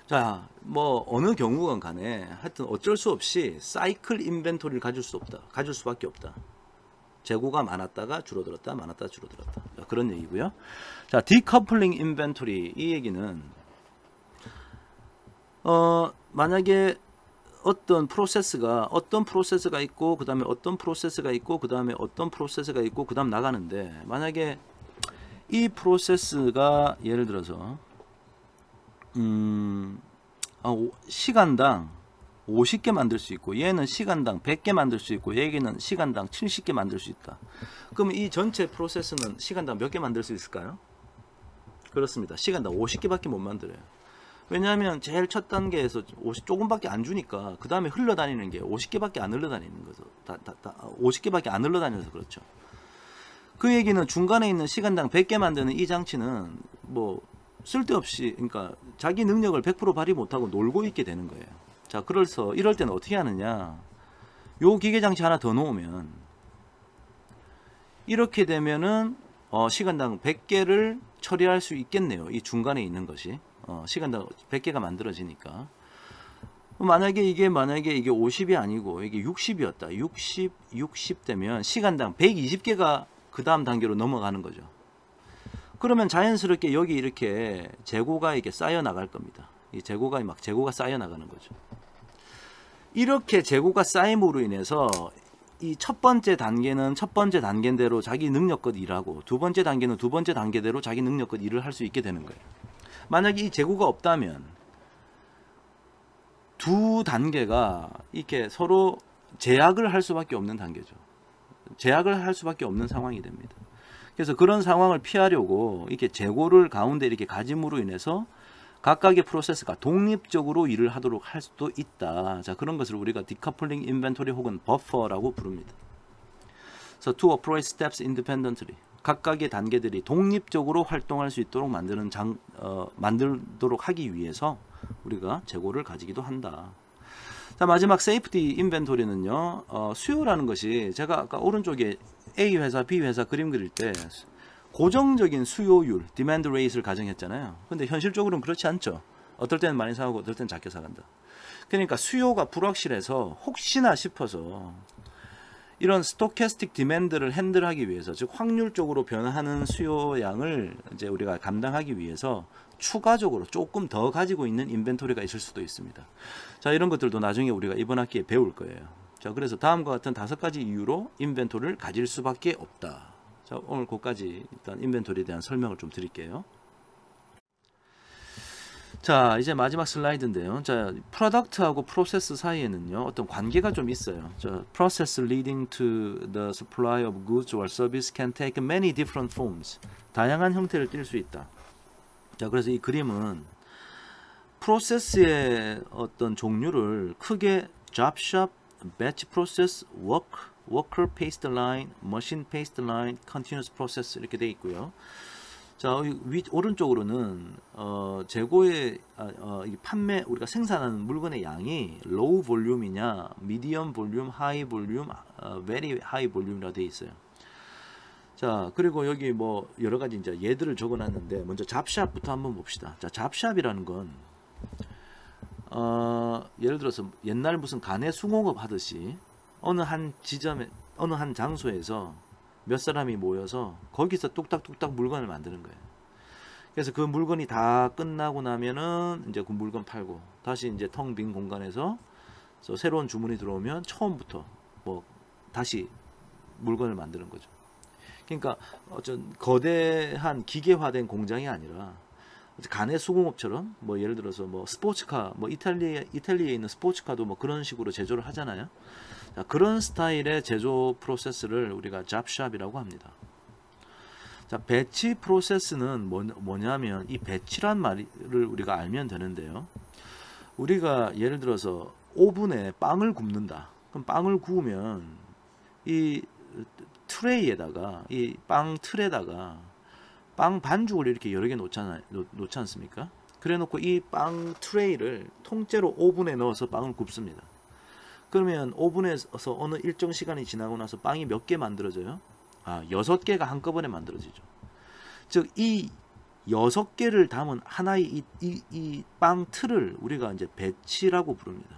자, 뭐 어느 경우건 간에 하여튼 어쩔 수 없이 사이클 인벤토리를 가질 수밖에 없다. 재고가 많았다가 줄어들었다, 많았다가 줄어들었다. 자, 그런 얘기고요. 자, 디커플링 인벤토리, 이 얘기는 만약에 어떤 프로세스가 있고, 그 다음에 어떤 프로세스가 있고, 그 다음에 어떤 프로세스가 있고, 그 다음 나가는데, 만약에 이 프로세스가 예를 들어서 시간당 50개 만들 수 있고, 얘는 시간당 100개 만들 수 있고, 얘기는 시간당 70개 만들 수 있다. 그럼 이 전체 프로세스는 시간당 몇 개 만들 수 있을까요? 그렇습니다. 시간당 50개밖에 못 만들어요. 왜냐하면 제일 첫 단계에서 50조금밖에 안 주니까 그 다음에 흘러다니는 게 50개밖에 안 흘러다니는 거죠. 50개밖에 안 흘러다녀서 그렇죠. 그 얘기는 중간에 있는 시간당 100개 만드는 이 장치는 뭐 쓸데없이, 그러니까 자기 능력을 100% 발휘 못하고 놀고 있게 되는 거예요. 자, 그래서 이럴 때는 어떻게 하느냐, 요 기계 장치 하나 더 놓으면 이렇게 되면은 시간당 100개를 처리할 수 있겠네요. 이 중간에 있는 것이 시간당 100개가 만들어지니까. 만약에 이게 50이 아니고 이게 60이었다. 60 되면 시간당 120개가 그 다음 단계로 넘어가는 거죠. 그러면 자연스럽게 여기 이렇게 재고가 이렇게 쌓여 나갈 겁니다. 이 재고가 쌓여 나가는 거죠. 이렇게 재고가 쌓임으로 인해서 이 첫 번째 단계는 첫 번째 단계대로 자기 능력껏 일하고, 두 번째 단계는 두 번째 단계대로 자기 능력껏 일을 할 수 있게 되는 거예요. 만약에 이 재고가 없다면 두 단계가 이렇게 서로 제약을 할 수밖에 없는 단계죠. 제약을 할 수밖에 없는 상황이 됩니다. 그래서 그런 상황을 피하려고 이렇게 재고를 가운데 이렇게 가짐으로 인해서 각각의 프로세스가 독립적으로 일을 하도록 할 수도 있다. 자, 그런 것을 우리가 디커플링 인벤토리 혹은 버퍼라고 부릅니다. So to operate steps independently, 각각의 단계들이 독립적으로 활동할 수 있도록 만들도록 하기 위해서 우리가 재고를 가지기도 한다. 자, 마지막 세이프티 인벤토리는요, 수요라는 것이 제가 아까 오른쪽에 A 회사, B 회사 그림 그릴 때 고정적인 수요율, demand rate를 가정했잖아요. 근데 현실적으로는 그렇지 않죠. 어떨 때는 많이 사고 어떨 때는 작게 사간다. 그러니까 수요가 불확실해서 혹시나 싶어서 이런 스토캐스틱 디맨드를 핸들하기 위해서, 즉 확률적으로 변하는 수요량을 이제 우리가 감당하기 위해서 추가적으로 조금 더 가지고 있는 인벤토리가 있을 수도 있습니다. 자, 이런 것들도 나중에 우리가 이번 학기에 배울 거예요. 자, 그래서 다음과 같은 5가지 이유로 인벤토리를 가질 수밖에 없다. 자, 오늘 거기까지 일단 인벤토리에 대한 설명을 좀 드릴게요. 자, 이제 마지막 슬라이드인데요. 자, 프로덕트하고 프로세스 사이에는요, 어떤 관계가 좀 있어요. 자, process leading to the supply of goods or service can take many different forms. 다양한 형태를 띌 수 있다. 자, 그래서 이 그림은 프로세스의 어떤 종류를 크게 job shop, batch process, worker paced line, machine paced line, continuous process 이렇게 되어 있고요. 자, 오른쪽으로는 재고의 판매, 우리가 생산하는 물건의 양이 low volume이냐, medium volume, high volume, very high volume이라 되어 있어요. 자, 그리고 여기 뭐 여러 가지 이제 예들을 적어놨는데, 먼저 잡샵부터 한번 봅시다. 자, 잡샵이라는 건 예를 들어서 옛날 무슨 가내 수공업 하듯이 어느 한 지점에, 어느 한 장소에서 몇 사람이 모여서 거기서 뚝딱뚝딱 물건을 만드는 거예요. 그래서 그 물건이 다 끝나고 나면은 이제 그 물건 팔고, 다시 이제 텅 빈 공간에서 새로운 주문이 들어오면 처음부터 뭐 다시 물건을 만드는 거죠. 그러니까 어떤 거대한 기계화된 공장이 아니라 간의 수공업처럼 뭐 예를 들어서 뭐 스포츠카, 뭐 이탈리아에 있는 스포츠카도 뭐 그런 식으로 제조를 하잖아요. 자, 그런 스타일의 제조 프로세스를 우리가 잡샵이라고 합니다. 자, 배치 프로세스는 뭐냐면 이 배치란 말을 우리가 알면 되는데요. 우리가 예를 들어서 오븐에 빵을 굽는다. 그럼 빵을 구우면 이 트레이에다가 이 빵 틀에다가 빵 반죽을 이렇게 여러 개 놓지 않습니까? 그래 놓고 이 빵 트레이를 통째로 오븐에 넣어서 빵을 굽습니다. 그러면 오븐에서 어느 일정 시간이 지나고 나서 빵이 몇 개 만들어져요? 6개가 한꺼번에 만들어지죠. 즉, 이 6개를 담은 하나의 이 빵 틀을 우리가 이제 배치라고 부릅니다.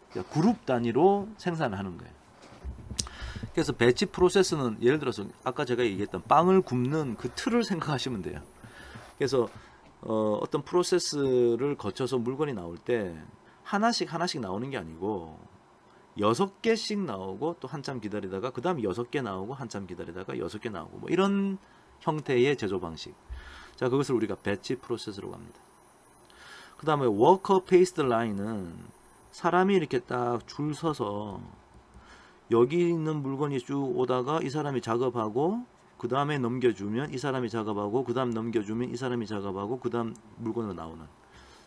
그러니까 그룹 단위로 생산을 하는 거예요. 그래서 배치 프로세스는 예를 들어서 아까 제가 얘기했던 빵을 굽는 그 틀을 생각하시면 돼요. 그래서 어떤 프로세스를 거쳐서 물건이 나올 때 하나씩 나오는 게 아니고 6개씩 나오고 또 한참 기다리다가 그 다음 6개 나오고 한참 기다리다가 6개 나오고 뭐 이런 형태의 제조 방식. 자, 그것을 우리가 배치 프로세스라고 합니다. 그 다음에 워커 페이스드 라인은 사람이 이렇게 딱 줄 서서 여기 있는 물건이 쭉 오다가 이 사람이 작업하고 그 다음에 넘겨주면 이 사람이 작업하고 그 다음 넘겨주면 이 사람이 작업하고 그 다음 물건으로 나오는,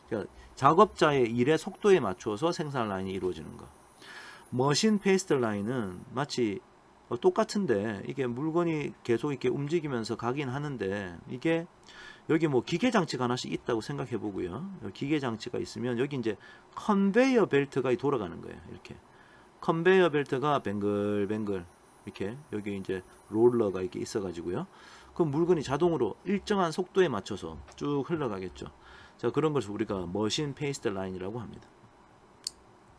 그러니까 작업자의 일의 속도에 맞춰서 생산 라인이 이루어지는 거. 머신 페이스트 라인은 마치 똑같은데 이게 물건이 계속 이렇게 움직이면서 가긴 하는데 이게 여기 뭐 기계 장치가 하나씩 있다고 생각해 보고요. 기계 장치가 있으면 여기 이제 컨베이어 벨트가 돌아가는 거예요. 이렇게 컨베이어 벨트가 뱅글뱅글 이렇게 여기 이제 롤러가 이렇게 있어 가지고요. 그럼 물건이 자동으로 일정한 속도에 맞춰서 쭉 흘러가겠죠. 자, 그런 것을 우리가 머신 페이스트 라인이라고 합니다.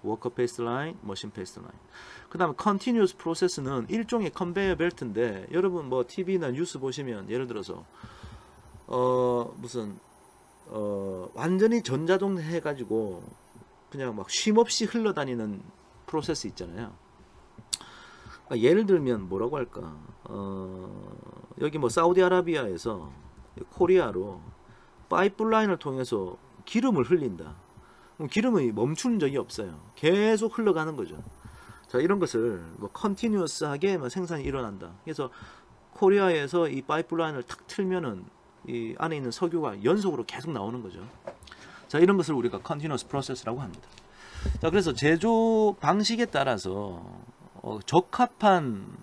워커 페이스트 라인, 머신 페이스트 라인. 그 다음에 컨티뉴어스 프로세스는 일종의 컨베이어 벨트인데, 여러분 뭐 TV나 뉴스 보시면 예를 들어서 완전히 전자동 해가지고 그냥 막 쉼없이 흘러다니는 프로세스 있잖아요. 그러니까 예를 들면 뭐라고 할까, 여기 뭐 사우디아라비아에서 코리아로 파이프라인을 통해서 기름을 흘린다. 기름이 멈추는 적이 없어요. 계속 흘러가는 거죠. 자, 이런 것을 뭐 컨티뉴어스하게 생산이 일어난다. 그래서 코리아에서 이 파이프라인을 탁 틀면은 이 안에 있는 석유가 연속으로 계속 나오는 거죠. 자, 이런 것을 우리가 컨티뉴어스 프로세스라고 합니다. 자, 그래서 제조 방식에 따라서 적합한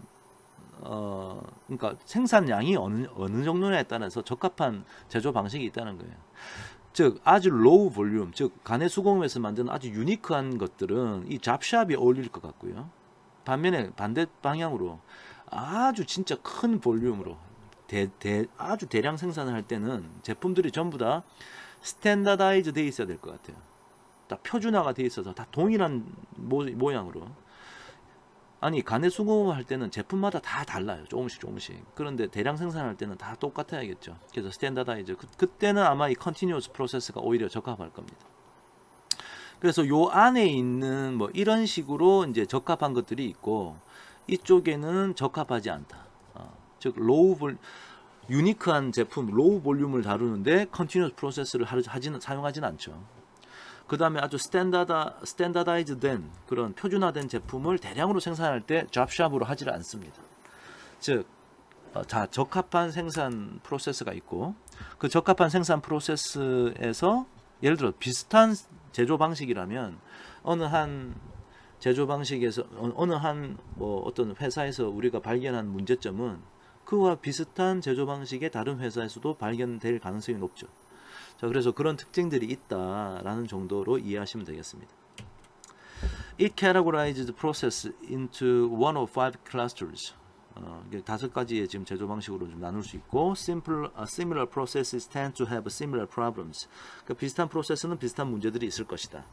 그러니까 생산량이 어느 정도냐에 따라서 적합한 제조 방식이 있다는 거예요. 즉 아주 로우 볼륨, 즉 간의 수공업에서 만드는 아주 유니크한 것들은 이 잡샵이 어울릴 것 같고요. 반면에 반대 방향으로 아주 진짜 큰 볼륨으로 아주 대량 생산을 할 때는 제품들이 전부 다 스탠다다이즈 돼 있어야 될 것 같아요. 다 표준화가 돼 있어서 다 동일한 모양으로. 아니, 간의 수공업을 할 때는 제품마다 다 달라요. 조금씩. 그런데 대량 생산할 때는 다 똑같아야겠죠. 그래서 스탠다다이즈. 그때는 아마 이 컨티뉴어스 프로세스가 오히려 적합할 겁니다. 그래서 요 안에 있는 뭐 이런 식으로 이제 적합한 것들이 있고, 이쪽에는 적합하지 않다. 즉 유니크한 제품, 로우 볼륨을 다루는데 컨티뉴어스 프로세스를 사용하지는 않죠. 그 다음에 아주 스탠다다이즈 된 그런 표준화된 제품을 대량으로 생산할 때 잡샵으로 하지를 않습니다. 즉, 적합한 생산 프로세스가 있고, 그 적합한 생산 프로세스에서 예를 들어 비슷한 제조 방식이라면 어느 한 제조 방식에서 어느 한 뭐 어떤 회사에서 우리가 발견한 문제점은 그와 비슷한 제조 방식의 다른 회사에서도 발견될 가능성이 높죠. 자, 그래서 그런 특징들이 있다라는 정도로 이해하시면 되겠습니다. It categorizes the process into one of five clusters. 5가지의 지금 제조 방식으로 좀 나눌 수 있고, similar processes tend to have similar problems. 그러니까 비슷한 프로세스는 비슷한 문제들이 있을 것이다.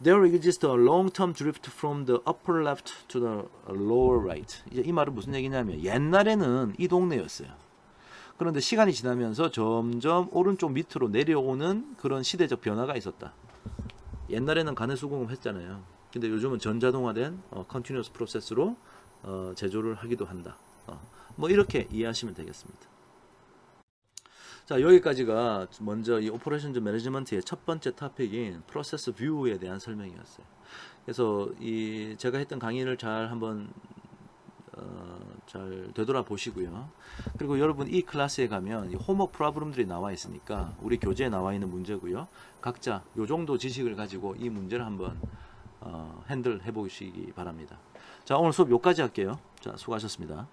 There exists a long-term drift from the upper left to the lower right. 이제 이 말은 무슨 얘기냐면, 옛날에는 이 동네였어요. 그런데 시간이 지나면서 점점 오른쪽 밑으로 내려오는 그런 시대적 변화가 있었다. 옛날에는 간의 수공업 했잖아요. 근데 요즘은 전자동화된 컨티뉴어스 프로세스로 제조를 하기도 한다. 뭐 이렇게 이해하시면 되겠습니다. 자, 여기까지가 먼저 이 오퍼레이션즈 매니지먼트의 첫 번째 토픽인 프로세스 뷰에 대한 설명이었어요. 그래서 이 제가 했던 강의를 잘 한번 잘 되돌아 보시고요. 그리고 여러분 이 클래스에 가면 이 홈워크 프로블럼들이 나와 있으니까 우리 교재에 나와 있는 문제고요. 각자 요 정도 지식을 가지고 이 문제를 한번 핸들 해 보시기 바랍니다. 자, 오늘 수업 여기까지 할게요. 자, 수고하셨습니다.